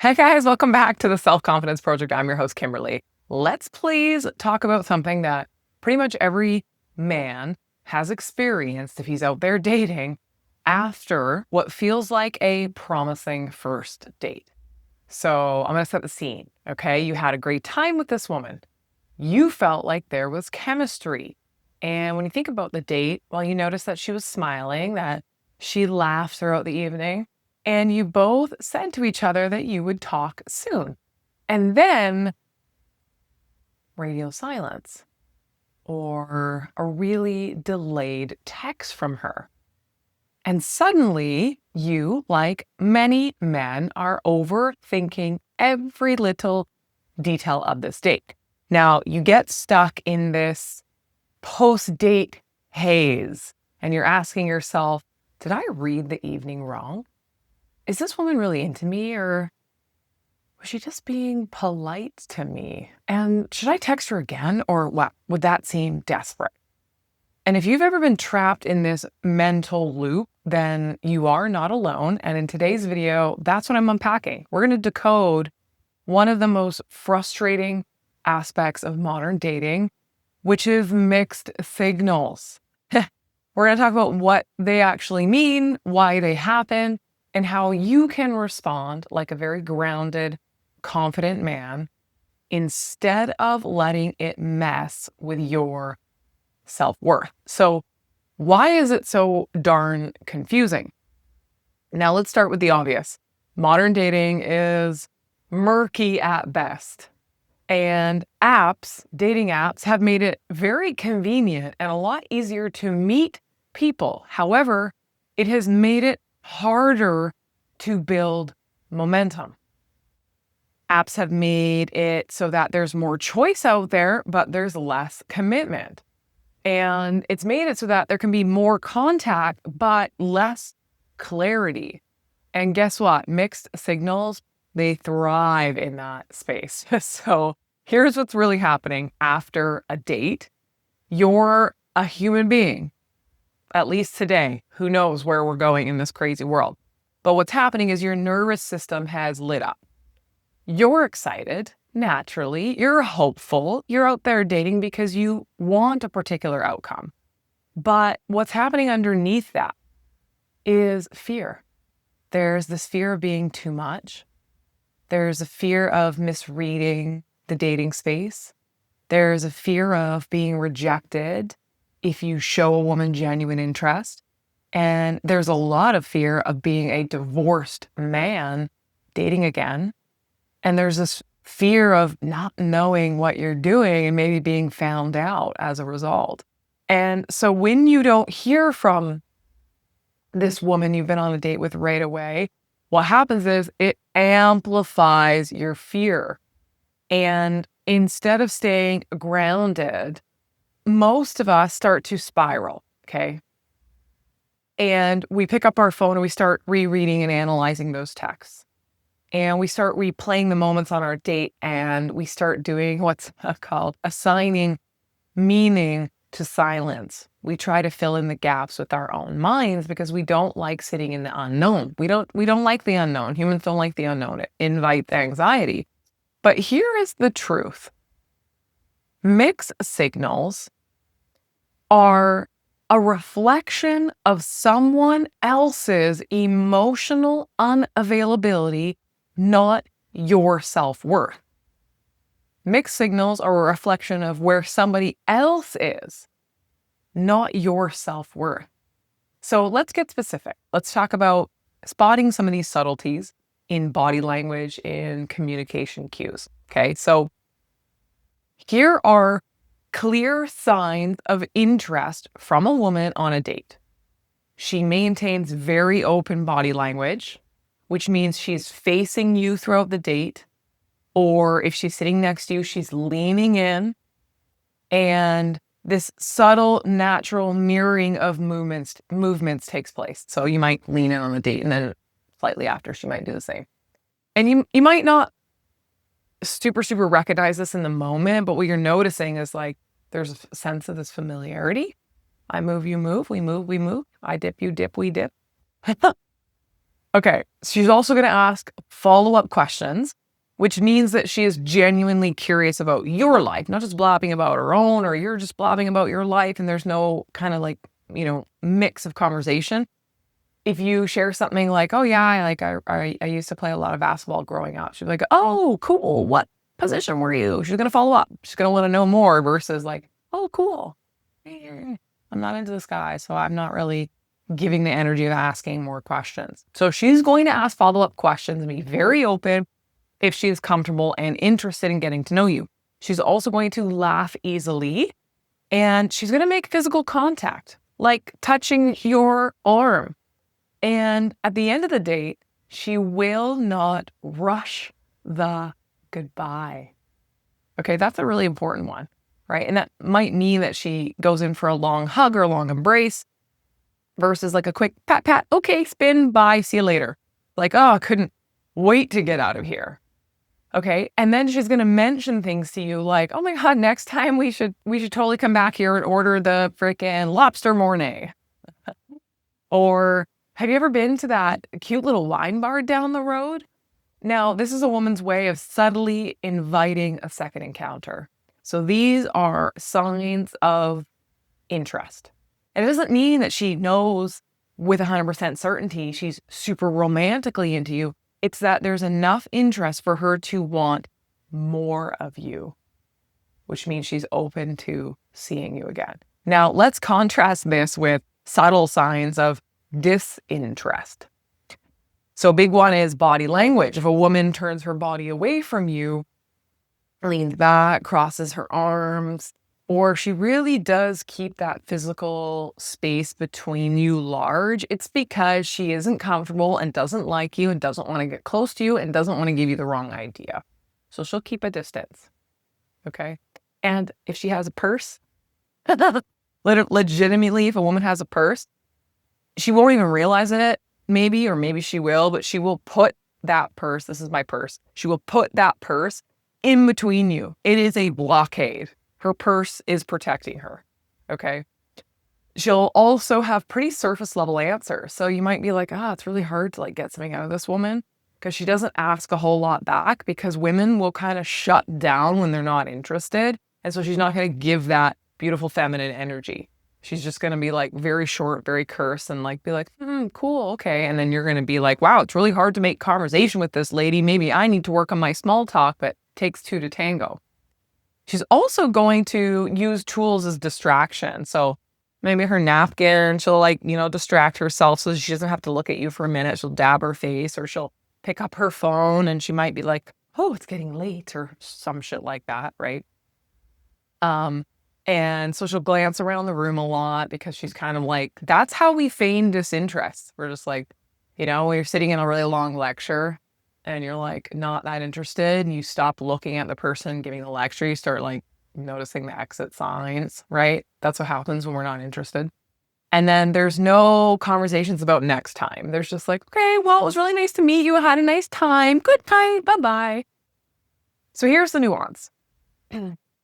Hey guys, welcome back to the Self-Confidence Project. I'm your host, Kimberly. Let's please talk about something that pretty much every man has experienced if he's out there dating after what feels like a promising first date. So I'm going to set the scene. Okay. You had a great time with this woman. You felt like there was chemistry. And when you think about the date, well, you noticed that she was smiling, that she laughed throughout the evening, and you both said to each other that you would talk soon. And then radio silence or a really delayed text from her. And suddenly you, like many men, are overthinking every little detail of this date. Now, you get stuck in this post-date haze and you're asking yourself, did I read the evening wrong? Is this woman really into me, or was she just being polite to me? And should I text her again, or what? Would that seem desperate? And if you've ever been trapped in this mental loop, then you are not alone. And in today's video, that's what I'm unpacking. We're going to decode one of the most frustrating aspects of modern dating, which is mixed signals. We're going to talk about what they actually mean, why they happen, and how you can respond like a very grounded, confident man instead of letting it mess with your self-worth. So why is it so darn confusing? Now let's start with the obvious. Modern dating is murky at best. And dating apps have made it very convenient and a lot easier to meet people. However, it has made it harder to build momentum. Apps have made it so that there's more choice out there, but there's less commitment. And it's made it so that there can be more contact, but less clarity. And guess what? Mixed signals, they thrive in that space. So here's what's really happening after a date. You're a human being, at least today. Who knows where we're going in this crazy world? But what's happening is your nervous system has lit up. You're excited, naturally. You're hopeful. You're out there dating because you want a particular outcome. But what's happening underneath that is fear. There's this fear of being too much. There's a fear of misreading the dating space. There's a fear of being rejected if you show a woman genuine interest. And there's a lot of fear of being a divorced man dating again. And there's this fear of not knowing what you're doing and maybe being found out as a result. And so when you don't hear from this woman you've been on a date with right away, what happens is it amplifies your fear. And instead of staying grounded, most of us start to spiral, okay? And we pick up our phone and we start rereading and analyzing those texts. And we start replaying the moments on our date, and we start doing what's called assigning meaning to silence. We try to fill in the gaps with our own minds because we don't like sitting in the unknown. We don't like the unknown. Humans don't like the unknown. It invites anxiety. But here is the truth. Mixed signals are a reflection of someone else's emotional unavailability, not your self-worth. Mixed signals are a reflection of where somebody else is, not your self-worth. So let's get specific. Let's talk about spotting some of these subtleties in body language, in communication cues. Okay, so here are clear signs of interest from a woman on a date. She maintains very open body language, which means she's facing you throughout the date. Or if she's sitting next to you, she's leaning in. And this subtle, natural mirroring of movements takes place. So you might lean in on the date, and then slightly after, she might do the same. And you might not super recognize this in the moment, but what you're noticing is like there's a sense of this familiarity. I move, you move, we move, we move. I dip, you dip, we dip. Okay, she's also going to ask follow-up questions, which means that she is genuinely curious about your life, not just blabbing about her own, or you're just blabbing about your life and there's no kind of like, mix of conversation. If you share something like, oh yeah, I used to play a lot of basketball growing up. She'd be like, oh, cool. What position were you? She's going to follow up. She's going to want to know more versus like, oh, cool. I'm not into this guy, so I'm not really giving the energy of asking more questions. So she's going to ask follow-up questions and be very open if she is comfortable and interested in getting to know you. She's also going to laugh easily, and she's going to make physical contact, like touching your arm. And at the end of the date, she will not rush the goodbye. Okay, that's a really important one, right? And that might mean that she goes in for a long hug or a long embrace versus like a quick pat, pat, okay, spin, bye, see you later. Like, oh, I couldn't wait to get out of here. Okay, and then she's going to mention things to you like, oh my God, next time we should totally come back here and order the freaking lobster mornay. Or have you ever been to that cute little wine bar down the road? Now, this is a woman's way of subtly inviting a second encounter. So these are signs of interest. And it doesn't mean that she knows with 100% certainty she's super romantically into you. It's that there's enough interest for her to want more of you, which means she's open to seeing you again. Now, let's contrast this with subtle signs of disinterest. So a big one is body language. If a woman turns her body away from you, leans back, crosses her arms, or she really does keep that physical space between you large, it's because she isn't comfortable and doesn't like you and doesn't want to get close to you and doesn't want to give you the wrong idea. So she'll keep a distance. Okay? And if she has a purse, legitimately, if a woman has a purse, she won't even realize it, maybe, or maybe she will, but she will put that purse, this is my purse, she will put that purse in between you. It is a blockade. Her purse is protecting her, okay? She'll also have pretty surface level answers. So you might be like, it's really hard to like get something out of this woman because she doesn't ask a whole lot back because women will kind of shut down when they're not interested. And so she's not going to give that beautiful feminine energy. She's just going to be like very short, very terse and like be like, cool, okay. And then you're going to be like, wow, it's really hard to make conversation with this lady. Maybe I need to work on my small talk, but it takes two to tango. She's also going to use tools as distraction. So maybe her napkin, she'll like, distract herself so she doesn't have to look at you for a minute. She'll dab her face or she'll pick up her phone and she might be like, oh, it's getting late or some shit like that, right? And so she'll glance around the room a lot because she's kind of like, that's how we feign disinterest. We're just like, when you're sitting in a really long lecture and you're like not that interested and you stop looking at the person giving the lecture, you start like noticing the exit signs, right? That's what happens when we're not interested. And then there's no conversations about next time. There's just like, okay, well, it was really nice to meet you. I had a nice time. Good night. Bye-bye. So here's the nuance.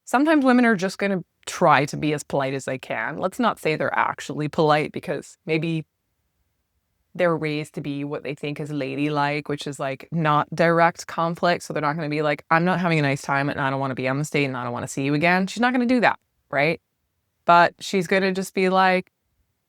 Sometimes women are just going to try to be as polite as they can. Let's not say they're actually polite because maybe they're raised to be what they think is ladylike, which is like not direct conflict. So they're not going to be like, I'm not having a nice time and I don't want to be on the stage and I don't want to see you again. She's not going to do that, right? But she's going to just be like,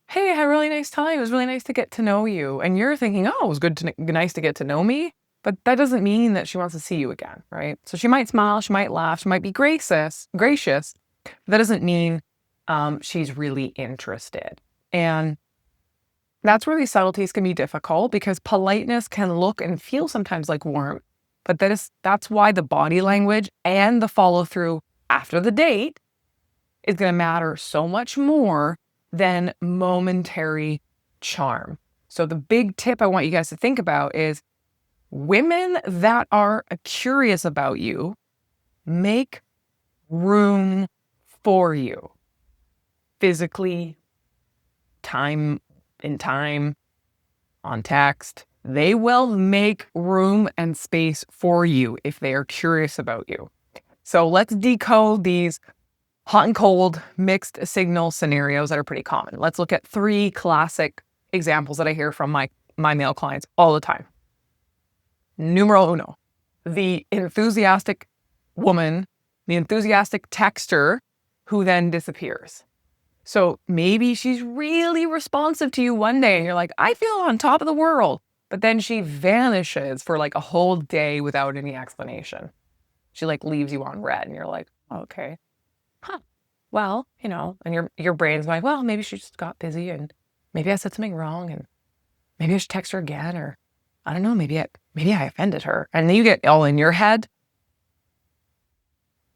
hey, I had a really nice time. It was really nice to get to know you. And you're thinking, oh, it was nice to get to know me. But that doesn't mean that she wants to see you again, right? So she might smile, she might laugh, she might be gracious. That doesn't mean she's really interested. And that's where these subtleties can be difficult because politeness can look and feel sometimes like warmth. But that's why the body language and the follow through after the date is going to matter so much more than momentary charm. So the big tip I want you guys to think about is women that are curious about you make room for you. Physically, time, on text, they will make room and space for you if they are curious about you. So let's decode these hot and cold mixed signal scenarios that are pretty common. Let's look at 3 classic examples that I hear from my my male clients all the time. Numero uno, the enthusiastic woman, the enthusiastic texter who then disappears. So maybe she's really responsive to you one day and you're like, I feel on top of the world. But then she vanishes for like a whole day without any explanation. She like leaves you on red and you're like, okay, well, and your brain's like, well, maybe she just got busy and maybe I said something wrong and maybe I should text her again, or I don't know, maybe I offended her. And then you get all in your head.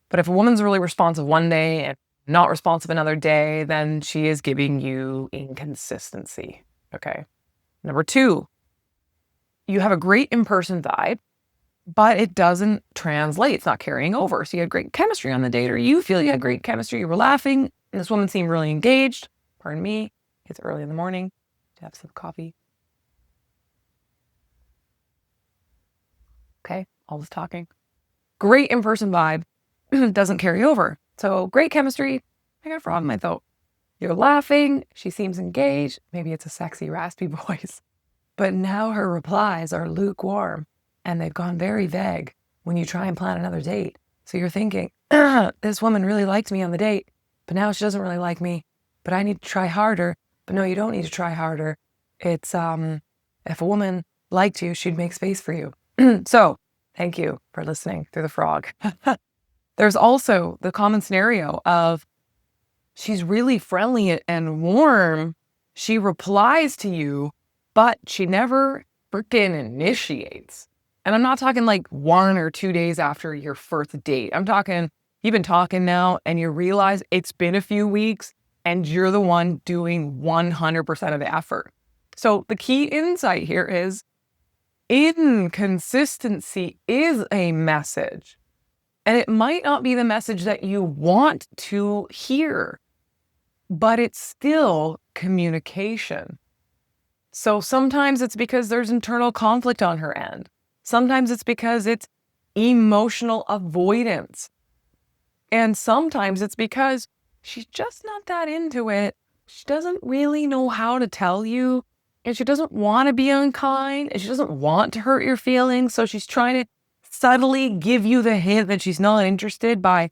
But if a woman's really responsive one day and not responsive another day, then she is giving you inconsistency. Okay. Number 2, you have a great in-person vibe, but it doesn't translate. It's not carrying over. So you had great chemistry on the date, or you feel you had great chemistry. You were laughing, and this woman seemed really engaged. Pardon me. It's early in the morning to have some coffee. Okay. All this talking. Great in-person vibe. Doesn't carry over. So great chemistry. I got a frog in my throat. You're laughing. She seems engaged. Maybe it's a sexy, raspy voice. But now her replies are lukewarm and they've gone very vague when you try and plan another date. So you're thinking, this woman really liked me on the date, but now she doesn't really like me, but I need to try harder. But no, you don't need to try harder. It's, if a woman liked you, she'd make space for you. So thank you for listening through the frog. There's also the common scenario of she's really friendly and warm. She replies to you, but she never freaking initiates. And I'm not talking like 1 or 2 days after your first date. I'm talking, you've been talking now and you realize it's been a few weeks and you're the one doing 100% of the effort. So the key insight here is inconsistency is a message. And it might not be the message that you want to hear, but it's still communication. So sometimes it's because there's internal conflict on her end. Sometimes it's because it's emotional avoidance. And sometimes it's because she's just not that into it. She doesn't really know how to tell you, and she doesn't want to be unkind, and she doesn't want to hurt your feelings. So she's trying to subtly give you the hint that she's not interested by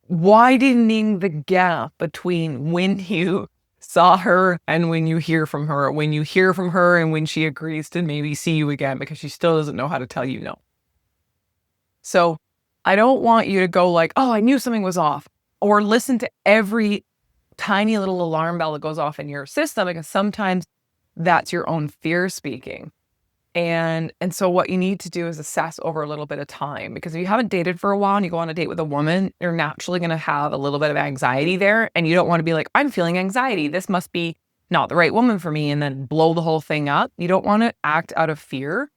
widening the gap between when you saw her and when you hear from her, and when she agrees to maybe see you again, because she still doesn't know how to tell you no. So I don't want you to go like, oh, I knew something was off, or listen to every tiny little alarm bell that goes off in your system, because sometimes that's your own fear speaking. And so what you need to do is assess over a little bit of time, because if you haven't dated for a while and you go on a date with a woman, you're naturally going to have a little bit of anxiety there. And you don't want to be like, I'm feeling anxiety, this must be not the right woman for me, and then blow the whole thing up. You don't want to act out of fear.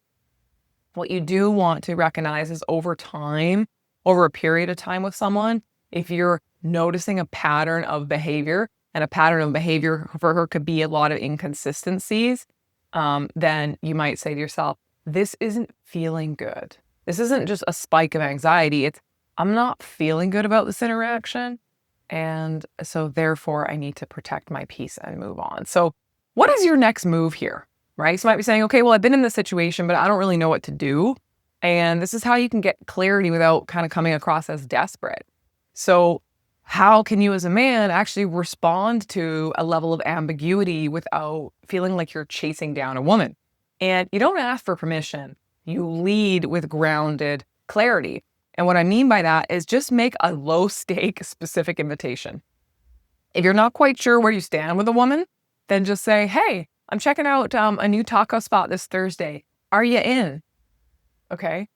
What you do want to recognize is over time, over a period of time with someone, if you're noticing a pattern of behavior, and a pattern of behavior for her could be a lot of inconsistencies, then you might say to yourself, this isn't feeling good. This isn't just a spike of anxiety. It's, I'm not feeling good about this interaction. And so therefore I need to protect my peace and move on. So what is your next move here, right? So you might be saying, okay, well, I've been in this situation, but I don't really know what to do. And this is how you can get clarity without kind of coming across as desperate. So how can you as a man actually respond to a level of ambiguity without feeling like you're chasing down a woman? And you don't ask for permission. You lead with grounded clarity. And what I mean by that is just make a low stake specific invitation. If you're not quite sure where you stand with a woman, then just say, hey, I'm checking out a new taco spot this Thursday. Are you in? Okay.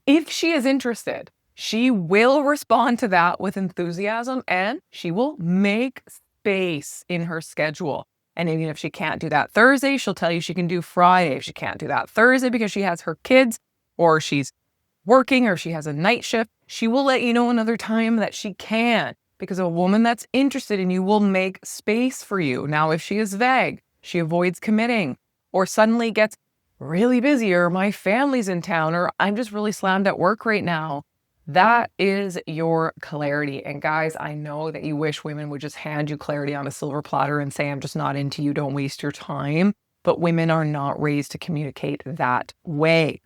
If she is interested, she will respond to that with enthusiasm, and she will make space in her schedule. And even if she can't do that Thursday, she'll tell you she can do Friday. If she can't do that Thursday because she has her kids, or she's working, or she has a night shift, she will let you know another time that she can, because a woman that's interested in you will make space for you. Now, if she is vague, she avoids committing, or suddenly gets really busy, or my family's in town, or I'm just really slammed at work right now, that is your clarity. And guys, I know that you wish women would just hand you clarity on a silver platter and say, I'm just not into you, don't waste your time. but women are not raised to communicate that way.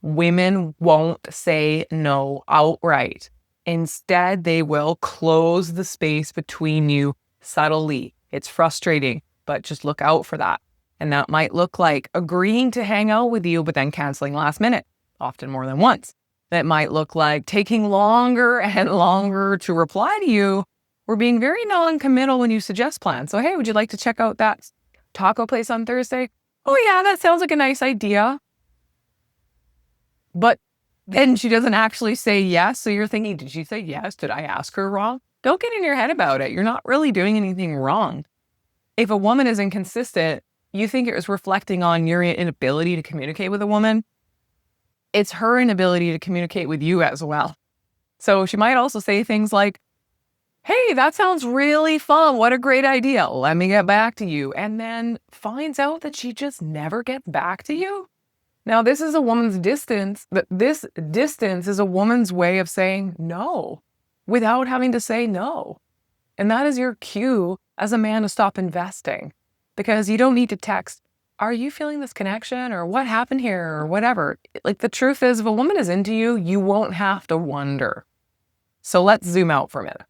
Women won't say no outright. Instead, they will close the space between you subtly. It's frustrating, but just look out for that. And that might look like agreeing to hang out with you, but then canceling last minute, often more than once. That might look like taking longer and longer to reply to you, or being very non-committal when you suggest plans. So, hey, would you like to check out that taco place on Thursday? Oh yeah, that sounds like a nice idea. But then she doesn't actually say yes. So you're thinking, did she say yes? Did I ask her wrong? Don't get in your head about it. You're not really doing anything wrong. If a woman is inconsistent, you think it was reflecting on your inability to communicate with a woman. It's her inability to communicate with you as well. So she might also say things like, hey, that sounds really fun. What a great idea. Let me get back to you. And then finds out that she just never gets back to you. Now, this is a woman's distance. This distance is a woman's way of saying no without having to say no. And that is your cue as a man to stop investing, because you don't need to text, are you feeling this connection, or what happened here, or whatever. Like, the truth is, if a woman is into you, you won't have to wonder. So let's zoom out for a minute.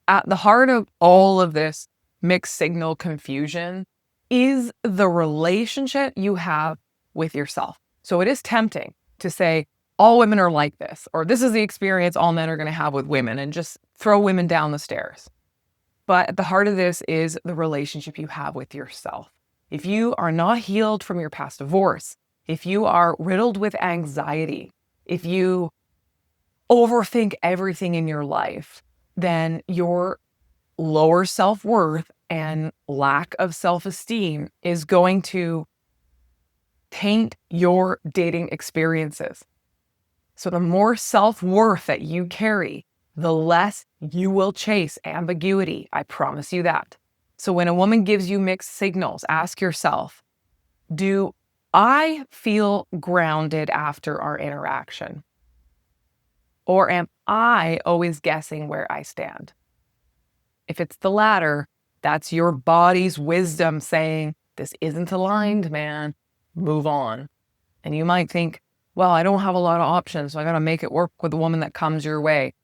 At the heart of all of this mixed signal confusion is the relationship you have with yourself. So it is tempting to say, all women are like this, or this is the experience all men are going to have with women, and just throw women down the stairs. But at the heart of this is the relationship you have with yourself. If you are not healed from your past divorce, if you are riddled with anxiety, if you overthink everything in your life, then your lower self-worth and lack of self-esteem is going to taint your dating experiences. So the more self-worth that you carry, the less you will chase ambiguity. I promise you that. So when a woman gives you mixed signals, ask yourself, do I feel grounded after our interaction? Or am I always guessing where I stand? If it's the latter, that's your body's wisdom saying, this isn't aligned, man. Move on. And you might think, well, I don't have a lot of options, so I got to make it work with the woman that comes your way.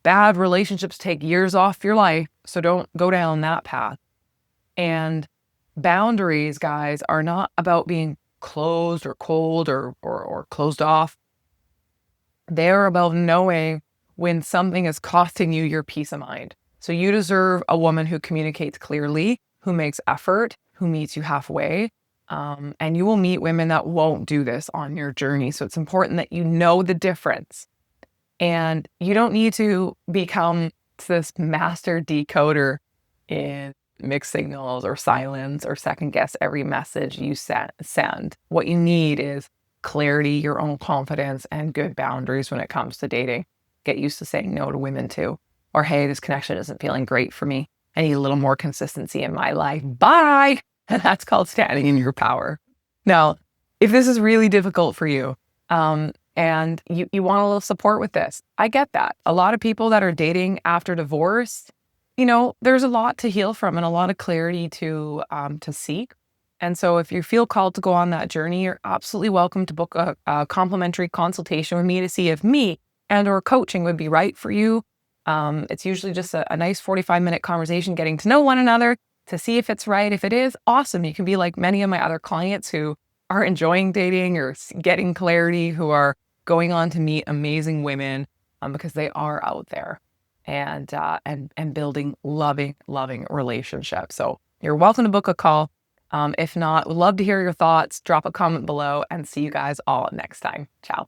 Bad relationships take years off your life, so don't go down that path. And boundaries, guys, are not about being closed or cold or closed off. They're about knowing when something is costing you your peace of mind. So you deserve a woman who communicates clearly, who makes effort, who meets you halfway. And you will meet women that won't do this on your journey. So it's important that you know the difference. And you don't need to become this master decoder in mixed signals or silence or second guess every message you send. What you need is clarity, your own confidence, and good boundaries when it comes to dating. Get used to saying no to women too. Or, hey, this connection isn't feeling great for me. I need a little more consistency in my life. Bye. And that's called standing in your power. Now, if this is really difficult for you, and you want a little support with this, I get that. A lot of people that are dating after divorce, there's a lot to heal from and a lot of clarity to seek. And so if you feel called to go on that journey, you're absolutely welcome to book a complimentary consultation with me to see if me and or coaching would be right for you. It's usually just a nice 45-minute conversation, getting to know one another to see if it's right. If it is, awesome. You can be like many of my other clients who are enjoying dating or getting clarity, who are going on to meet amazing women because they are out there and building loving relationships. So you're welcome to book a call. If not, would love to hear your thoughts. Drop a comment below and see you guys all next time. Ciao.